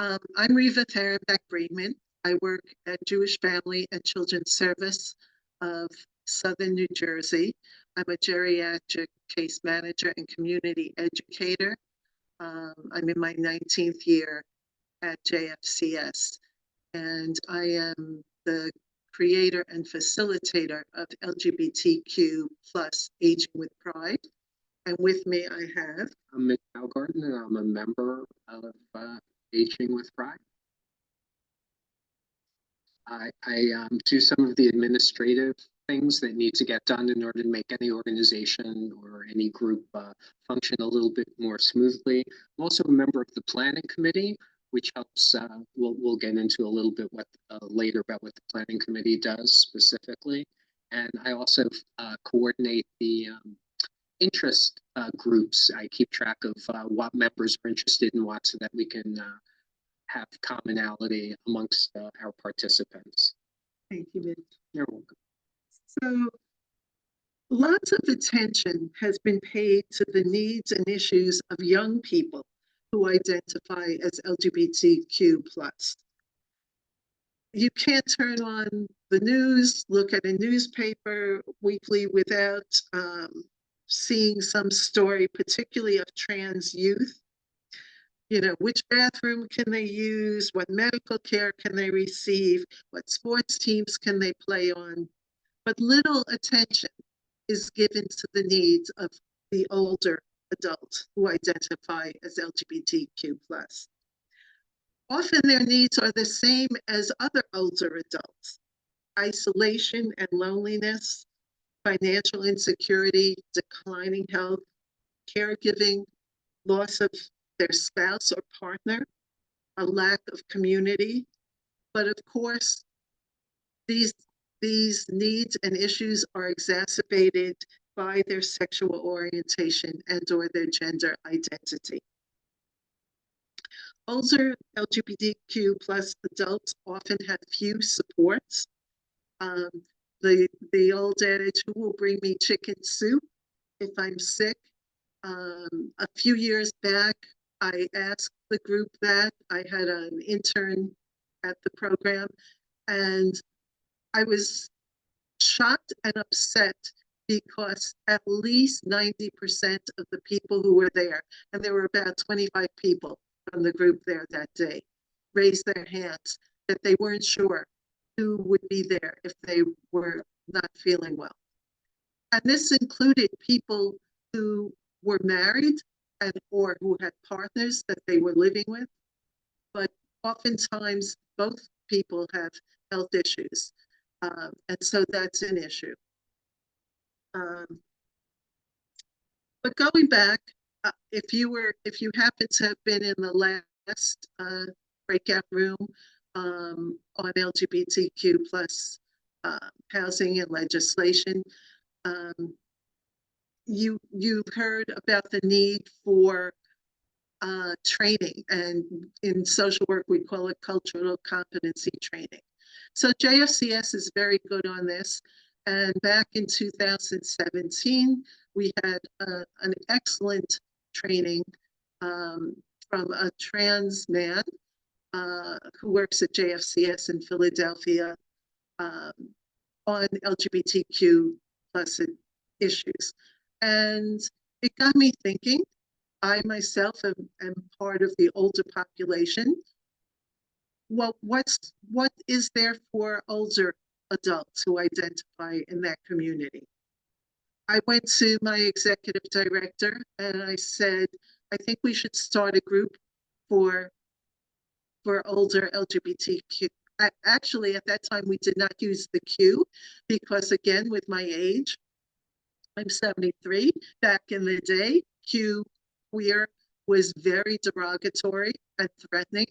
I'm Reva Farenback-Brateman. I work at Jewish Family and Children's Service of Southern New Jersey. I'm a geriatric case manager and community educator. I'm in my 19th year at JFCS, and I am the creator and facilitator of LGBTQ plus Aging with Pride. And with me, I have I'm Mitch Augarten, and I'm a member of Aging with Pride. I do some of the administrative things that need to get done in order to make any organization or any group function a little bit more smoothly. I'm also a member of the planning committee, which helps, we'll get into a little bit later about what the planning committee does specifically. And I also coordinate the interest groups. I keep track of what members are interested in what so that we can have commonality amongst our participants. Thank you, Mitch. You're welcome. So lots of attention has been paid to the needs and issues of young people who identify as LGBTQ plus. You can't turn on the news, look at a newspaper weekly without seeing some story, particularly of trans youth. You know, which bathroom can they use? What medical care can they receive? What sports teams can they play on? But little attention is given to the needs of the older adults who identify as LGBTQ plus. Often their needs are the same as other older adults: isolation and loneliness, financial insecurity, declining health, caregiving, loss of their spouse or partner, a lack of community. But of course, these needs and issues are exacerbated by their sexual orientation and or their gender identity. Older LGBTQ plus adults often have few supports. The old adage, who will bring me chicken soup if I'm sick? A few years back, I asked the group that. I had an intern at the program, and I was shocked and upset because at least 90% of the people who were there, and there were about 25 people from the group there that day, raised their hands that they weren't sure who would be there if they were not feeling well. And this included people who were married and or who had partners that they were living with, but oftentimes both people have health issues, and so that's an issue. But going back, if you happen to have been in the last breakout room on LGBTQ plus housing and legislation, you've heard about the need for training, and in social work we call it cultural competency training. So JFCS is very good on this, and back in 2017 we had an excellent training from a trans man who works at JFCS in Philadelphia on LGBTQ plus issues. And it got me thinking. I myself am part of the older population. Well, what is there for older adults who identify in that community? I went to my executive director and I said, I think we should start a group for older LGBTQ. Actually, at that time, we did not use the Q because, again, with my age, I'm 73. Back in the day, Q, queer, was very derogatory and threatening.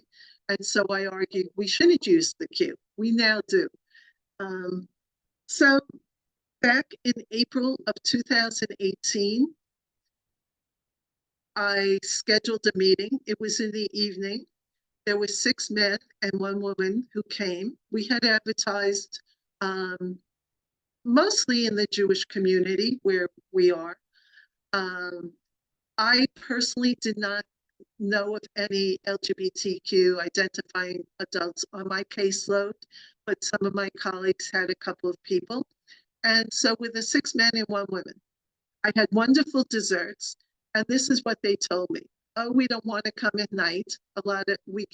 And so I argued we shouldn't use the Q. We now do. So back in April of 2018, I scheduled a meeting. It was in the evening. There were 6 men and 1 woman who came. We had advertised mostly in the Jewish community where we are. I personally did not know of any LGBTQ identifying adults on my caseload, but some of my colleagues had a couple of people. And so with the 6 men and 1 woman, I had wonderful desserts. And this is what they told me. Oh, we don't want to come at night. We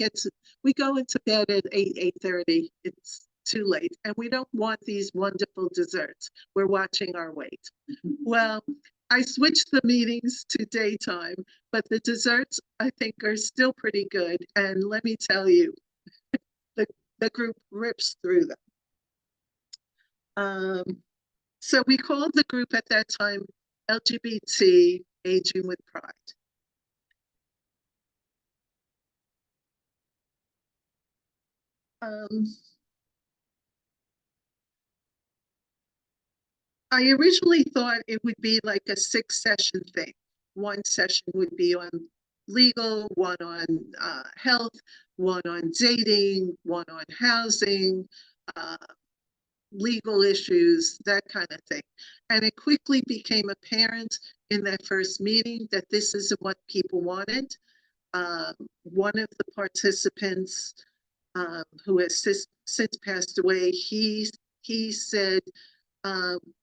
go into bed at 8:30. It's too late. And we don't want these wonderful desserts. We're watching our weight. Well, I switched the meetings to daytime, but the desserts I think are still pretty good. And let me tell you, the group rips through them. So we called the group at that time LGBT Aging with Pride. I originally thought it would be like a 6-session thing. 1 session would be on legal, 1 on health, 1 on dating, 1 on housing, legal issues, that kind of thing. And it quickly became apparent in that first meeting that this isn't what people wanted. One of the participants who has since passed away, he said,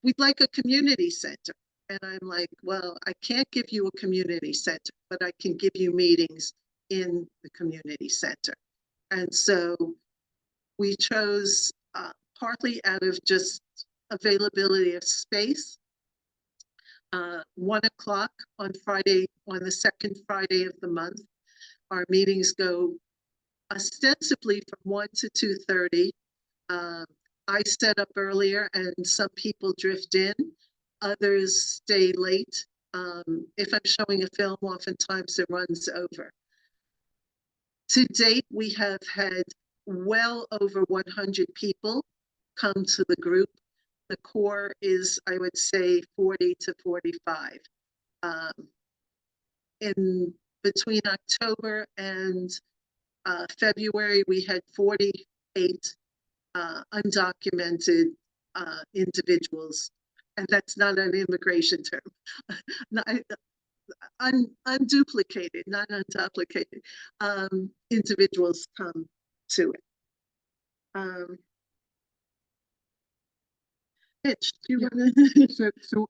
we'd like a community center. And I'm like, well, I can't give you a community center, but I can give you meetings in the community center. And so we chose partly out of just availability of space. 1 o'clock on Friday, on the 2nd Friday of the month. Our meetings go ostensibly from 1 to 2:30. I set up earlier and some people drift in, others stay late. If I'm showing a film, oftentimes it runs over. To date, we have had well over 100 people come to the group. The core is, I would say, 40 to 45. In between October and February, we had 48 undocumented individuals, and that's not an immigration term. Unduplicated, not unduplicated, individuals come to it. Mitch, do you want to? So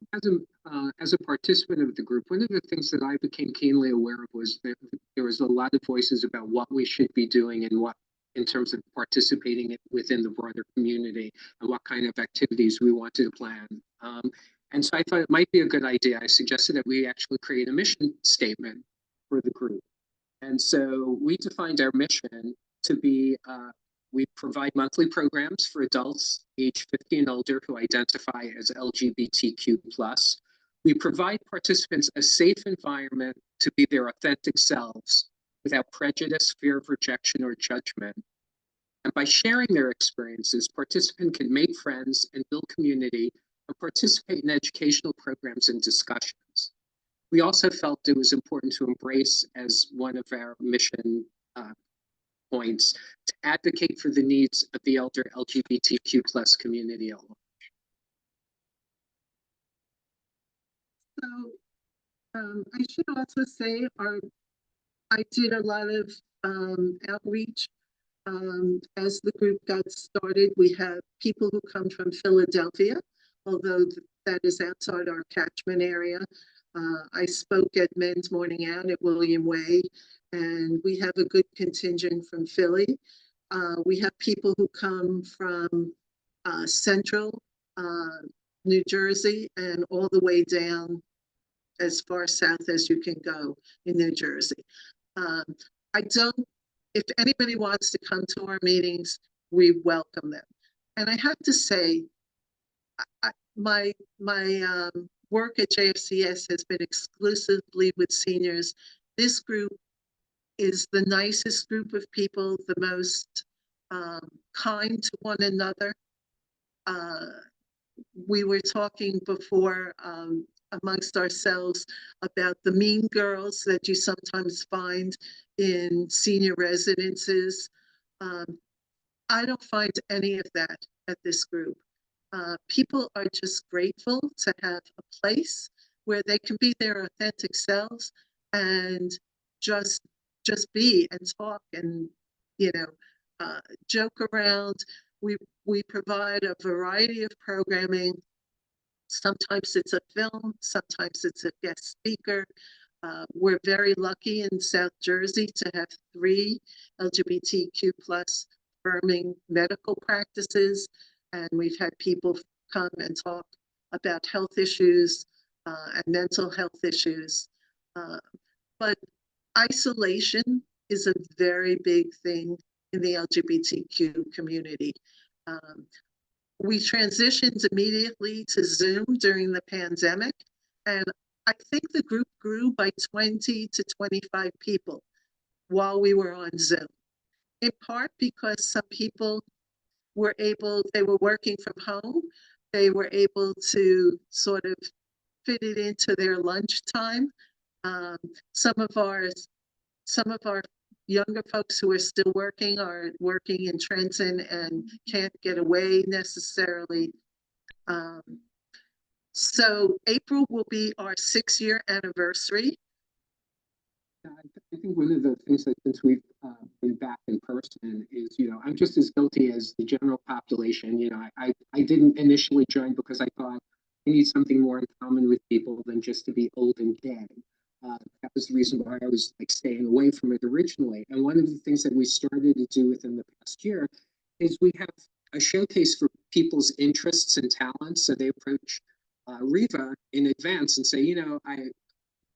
as a participant of the group, one of the things that I became keenly aware of was that there was a lot of voices about what we should be doing and what, in terms of participating within the broader community and what kind of activities we wanted to plan. And so I thought it might be a good idea. I suggested that we actually create a mission statement for the group. And so we defined our mission to be, we provide monthly programs for adults age 50 and older who identify as LGBTQ+. We provide participants a safe environment to be their authentic selves without prejudice, fear of rejection, or judgment. And by sharing their experiences, participants can make friends and build community and participate in educational programs and discussions. We also felt it was important to embrace, as one of our mission points, to advocate for the needs of the elder LGBTQ+ community at large. So I should also say I did a lot of outreach. As the group got started, we have people who come from Philadelphia, although that is outside our catchment area. I spoke at Men's Morning Out at William Way, and we have a good contingent from Philly. We have people who come from central New Jersey and all the way down as far south as you can go in New Jersey. If anybody wants to come to our meetings, we welcome them. And I have to say, my work at JFCS has been exclusively with seniors. This group is the nicest group of people, the most kind to one another. We were talking before amongst ourselves about the mean girls that you sometimes find in senior residences. I don't find any of that at this group. People are just grateful to have a place where they can be their authentic selves and just just be and talk and, you know, joke around. We provide a variety of programming. Sometimes it's a film, sometimes it's a guest speaker. We're very lucky in South Jersey to have 3 LGBTQ plus affirming medical practices, and we've had people come and talk about health issues and mental health issues. But isolation is a very big thing in the LGBTQ community. Um, we transitioned immediately to Zoom during the pandemic, and I think the group grew by 20 to 25 people while we were on Zoom, in part because some people they were working from home, they were able to sort of fit it into their lunchtime. Um, some of our younger folks who are still working are working in Trenton and can't get away necessarily. Um, so April will be our 6-year anniversary. I think one of the things that since we've been back in person is, I'm just as guilty as the general population. I didn't initially join because I thought I need something more in common with people than just to be old and gay. That was the reason why I was like staying away from it originally. And one of the things that we started to do within the past year is we have a showcase for people's interests and talents. So they approach Reva in advance and say,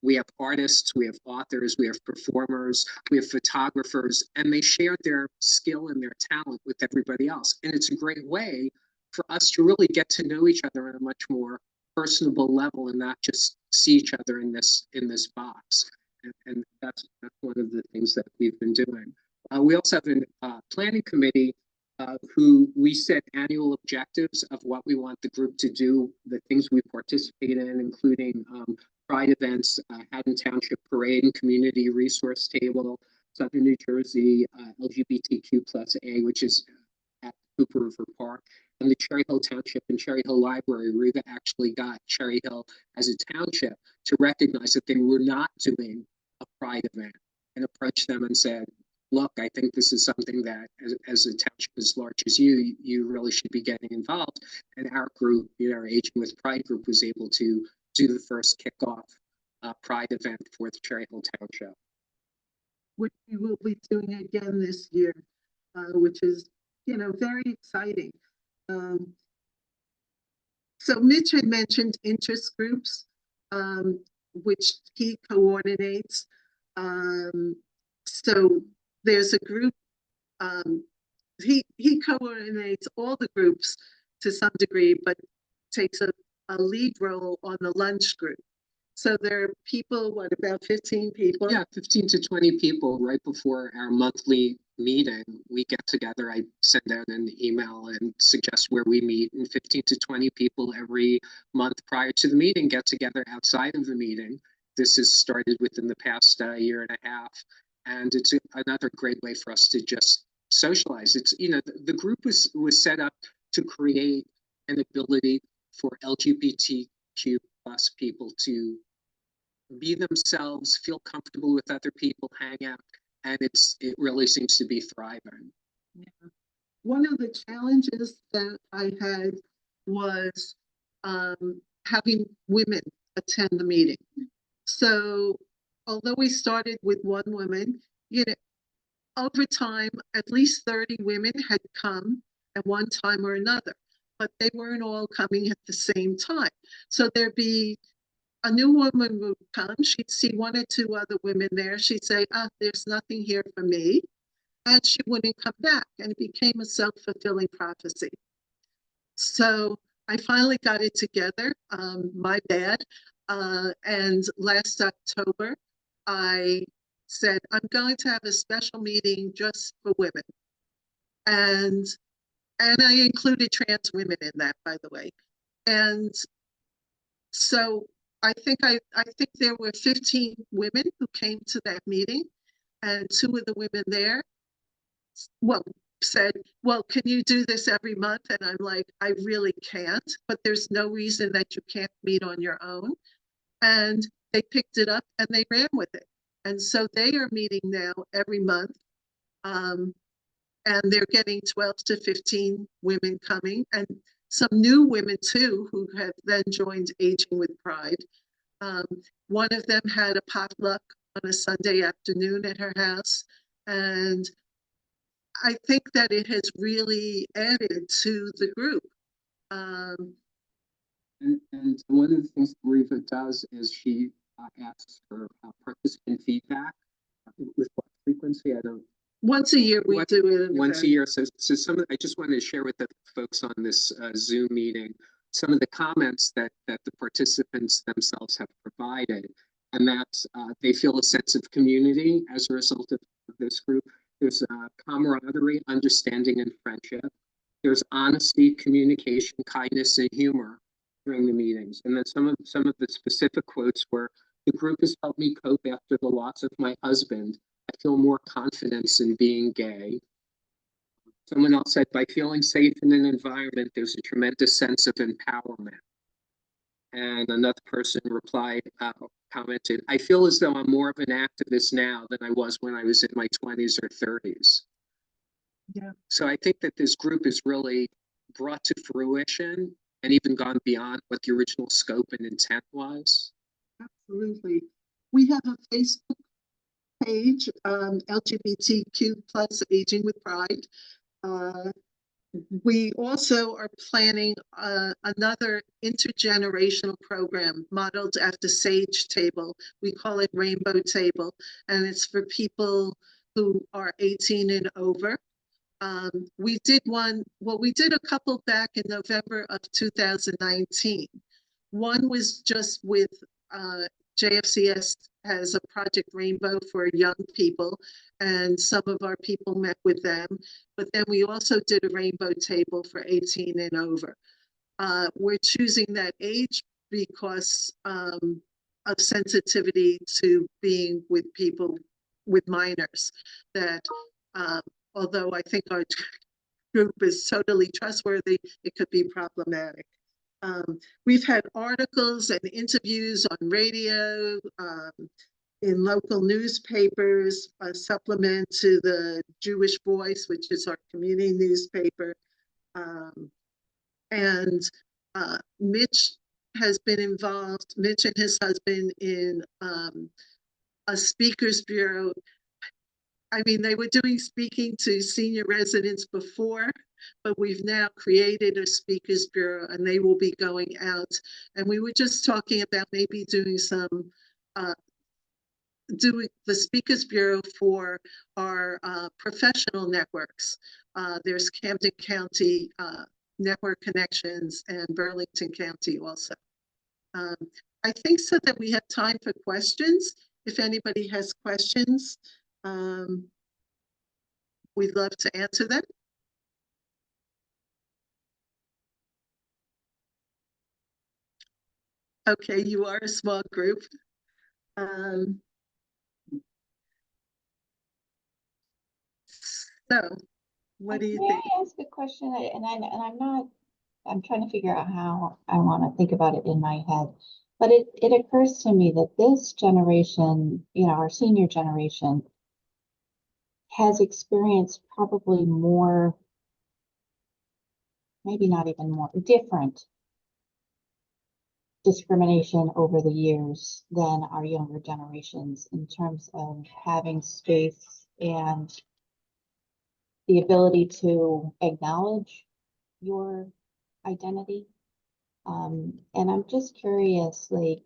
we have artists, we have authors, we have performers, we have photographers, and they share their skill and their talent with everybody else. And it's a great way for us to really get to know each other on a much more personable level and not just see each other in this box. And that's one of the things that we've been doing. We also have a planning committee who we set annual objectives of what we want the group to do, the things we participate in, including Pride events, Haddon Township Parade and Community Resource Table, Southern New Jersey, LGBTQ plus A, which is at Cooper River Park, and the Cherry Hill Township and Cherry Hill Library. Reva actually got Cherry Hill as a township to recognize that they were not doing a Pride event and approached them and said, look, I think this is something that as a township as large as you really should be getting involved. And our group, our Aging with Pride group, was able to do the first kickoff Pride event for the Cherry Hill Township. Which we will be doing again this year, which is, very exciting. So Mitch had mentioned interest groups, which he coordinates. So there's a group, he coordinates all the groups to some degree, but takes a lead role on the lunch group. So there are people, about 15 people? Yeah, 15 to 20 people right before our monthly meeting. We get together, I send out an email and suggest where we meet, and 15 to 20 people every month prior to the meeting get together outside of the meeting. This has started within the past year and a half, and it's another great way for us to just socialize. It's, the group was set up to create an ability for LGBTQ plus people to be themselves, feel comfortable with other people, hang out, and it really seems to be thriving. Yeah. One of the challenges that I had was having women attend the meeting. So although we started with one woman, over time, at least 30 women had come at one time or another, but they weren't all coming at the same time. So there'd be a new woman would come, she'd see 1 or 2 other women there, she'd say, there's nothing here for me, and she wouldn't come back, and it became a self-fulfilling prophecy. So I finally got it together, my bad, and last October, I said, I'm going to have a special meeting just for women. And I included trans women in that, by the way. And so I think there were 15 women who came to that meeting, and 2 of the women there, said, well, can you do this every month? And I'm like, I really can't, but there's no reason that you can't meet on your own. And they picked it up and they ran with it. And so they are meeting now every month. And they're getting 12 to 15 women coming, and some new women too, who have then joined Aging with Pride. One of them had a potluck on a Sunday afternoon at her house, and I think that it has really added to the group. And one of the things Reva does is she asks for participant feedback. With what frequency? I don't. Once a year we do it. Once a year. So I just wanted to share with the folks on this Zoom meeting some of the comments that the participants themselves have provided, and that they feel a sense of community as a result of this group. There's camaraderie, understanding, and friendship. There's honesty, communication, kindness, and humor during the meetings. And then some of the specific quotes were, "The group has helped me cope after the loss of my husband. I feel more confidence in being gay." Someone else said, "By feeling safe in an environment, there's a tremendous sense of empowerment." And another person replied, commented, "I feel as though I'm more of an activist now than I was when I was in my 20s or 30s. Yeah. So I think that this group is really brought to fruition and even gone beyond what the original scope and intent was. Absolutely. We have a Facebook page, LGBTQ plus Aging with Pride. We also are planning another intergenerational program modeled after Sage Table. We call it Rainbow Table, and it's for people who are 18 and over. We did a couple back in November of 2019. One was just with JFCS has a Project Rainbow for young people, and some of our people met with them. But then we also did a rainbow table for 18 and over. We're choosing that age because of sensitivity to being with people, with minors, that although I think our group is totally trustworthy, it could be problematic. We've had articles and interviews on radio, in local newspapers, a supplement to the Jewish Voice, which is our community newspaper. And Mitch has been involved, Mitch and his husband, in a speakers bureau. I mean, they were doing speaking to senior residents before, but we've now created a speakers bureau, and they will be going out. And we were just talking about maybe doing some, doing the speakers bureau for our professional networks. There's Camden County Network Connections and Burlington County also. I think so that we have time for questions. If anybody has questions, we'd love to answer them. Okay, you are a small group. So, what do you think? May I ask a question? I'm trying to figure out how I want to think about it in my head. But it occurs to me that this generation, our senior generation, has experienced probably more, maybe not even more, different discrimination over the years than our younger generations in terms of having space and the ability to acknowledge your identity. And I'm just curious, like,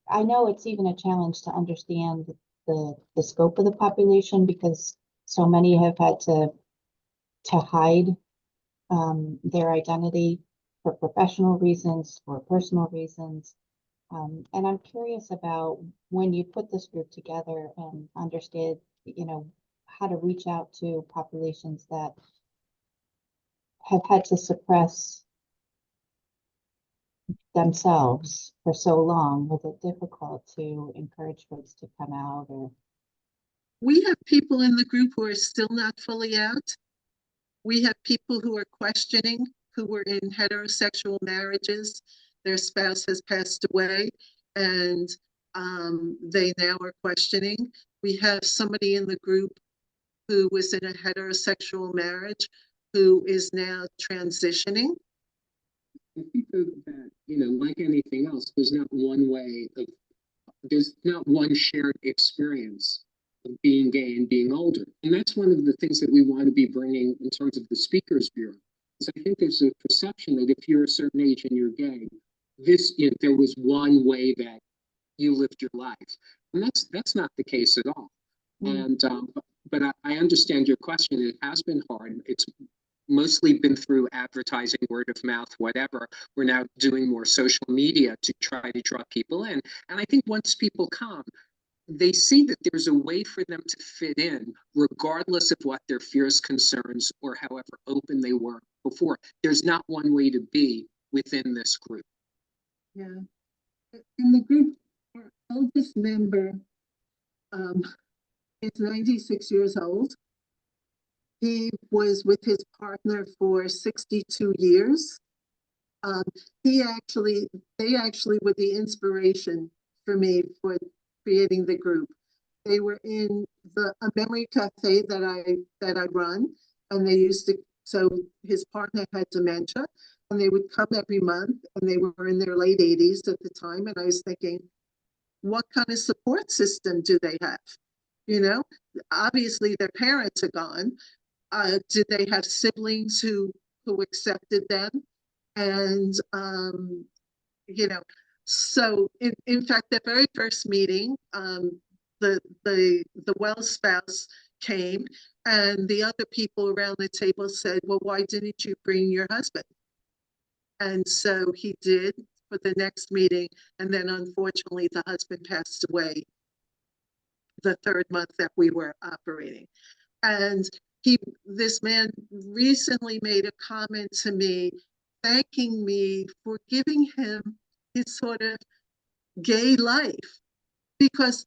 I know it's even a challenge to understand the scope of the population because so many have had to hide their identity for professional reasons, for personal reasons. And I'm curious about when you put this group together and understood, how to reach out to populations that have had to suppress themselves for so long. Was it difficult to encourage folks to come out? Or we have people in the group who are still not fully out. We have people who are questioning, who were in heterosexual marriages. Their spouse has passed away, and they now are questioning. We have somebody in the group who was in a heterosexual marriage who is now transitioning. I think that, you know, like anything else, there's not one way of, there's not one shared experience of being gay and being older. And that's one of the things that we want to be bringing in terms of the Speakers Bureau. Because I think there's a perception that if you're a certain age and you're gay, this, you know, there was one way that you lived your life. And that's not the case at all. And but I understand your question. It has been hard. It's mostly been through advertising, word of mouth, whatever. We're now doing more social media to try to draw people in. And I think once people come, they see that there's a way for them to fit in, regardless of what their fears, concerns, or however open they were before. There's not one way to be within this group. Yeah. In the group, our eldest member is 96 years old. He was with his partner for 62 years. They actually were the inspiration for me for creating the group. They were in a memory cafe that I run, and they used to. So his partner had dementia, and they would come every month, and they were in their late 80s at the time. And I was thinking, what kind of support system do they have? You know, obviously their parents are gone. Did they have siblings who accepted them? And you know, so in fact, the very first meeting, the well spouse came, and the other people around the table said, well, why didn't you bring your husband? And so he did for the next meeting, and then unfortunately the husband passed away the third month that we were operating. And this man recently made a comment to me, thanking me for giving him his sort of gay life. Because,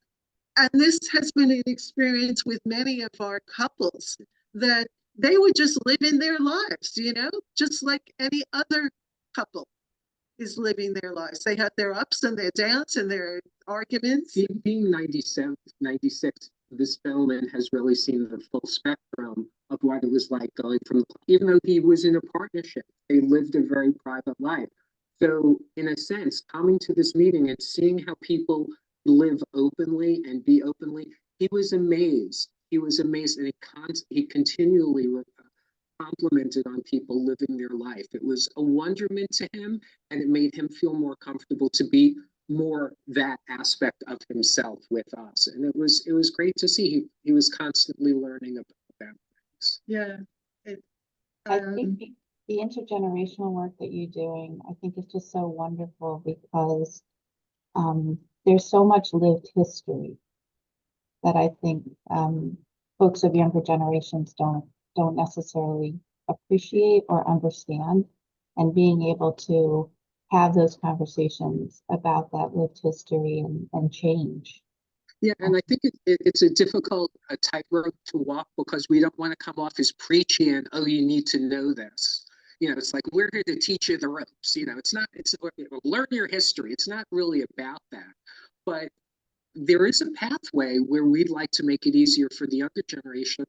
and this has been an experience with many of our couples, that they would just live in their lives, you know, just like any other couple is living their lives. They have their ups and their downs and their arguments. Being 97, 96, this gentleman has really seen the full spectrum of what it was like going from, even though he was in a partnership, they lived a very private life. So in a sense, coming to this meeting and seeing how people live openly and be openly, he was amazed. He was amazed, and he continually complimented on people living their life. It was a wonderment to him, and it made him feel more comfortable to be more that aspect of himself with us. And it was great to see. He was constantly learning about things. Yeah. I think the intergenerational work that you're doing, I think is just so wonderful because there's so much lived history that I think folks of younger generations don't necessarily appreciate or understand, and being able to have those conversations about that lived history and change. Yeah, and I think it's a difficult tightrope to walk, because we don't want to come off as preachy and, oh, you need to know this. You know, it's like, we're here to teach you the ropes. You know, it's learn your history. It's not really about that. But there is a pathway where we'd like to make it easier for the younger generation,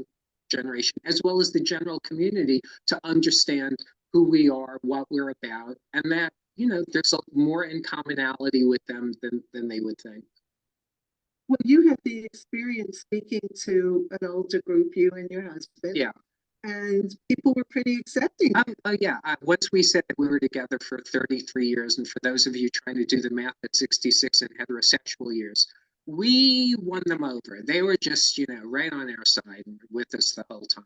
as well as the general community, to understand who we are, what we're about, and that, you know, there's more in commonality with them than they would think. Well, you had the experience speaking to an older group, you and your husband. Yeah. And people were pretty accepting. Yeah. Once we said that we were together for 33 years, and for those of you trying to do the math at 66 in heterosexual years, we won them over. They were just, you know, right on our side with us the whole time.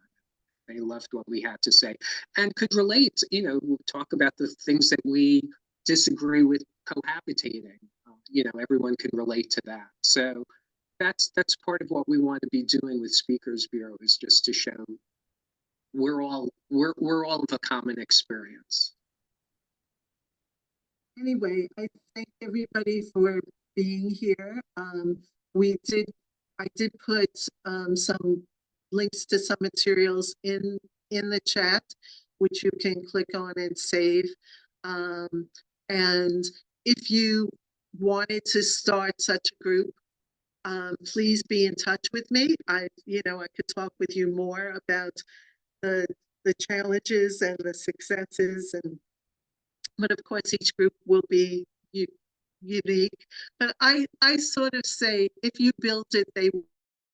They loved what we had to say and could relate. You know, we'll talk about the things that we disagree with cohabitating. You know, everyone can relate to that. So that's part of what we want to be doing with Speakers Bureau, is just to show we're all of a common experience. Anyway, I thank everybody for being here. I did put some links to some materials in the chat, which you can click on and save. And if you wanted to start such a group, please be in touch with me. I could talk with you more about the challenges and the successes, but of course each group will be unique. But I sort of say, if you built it, they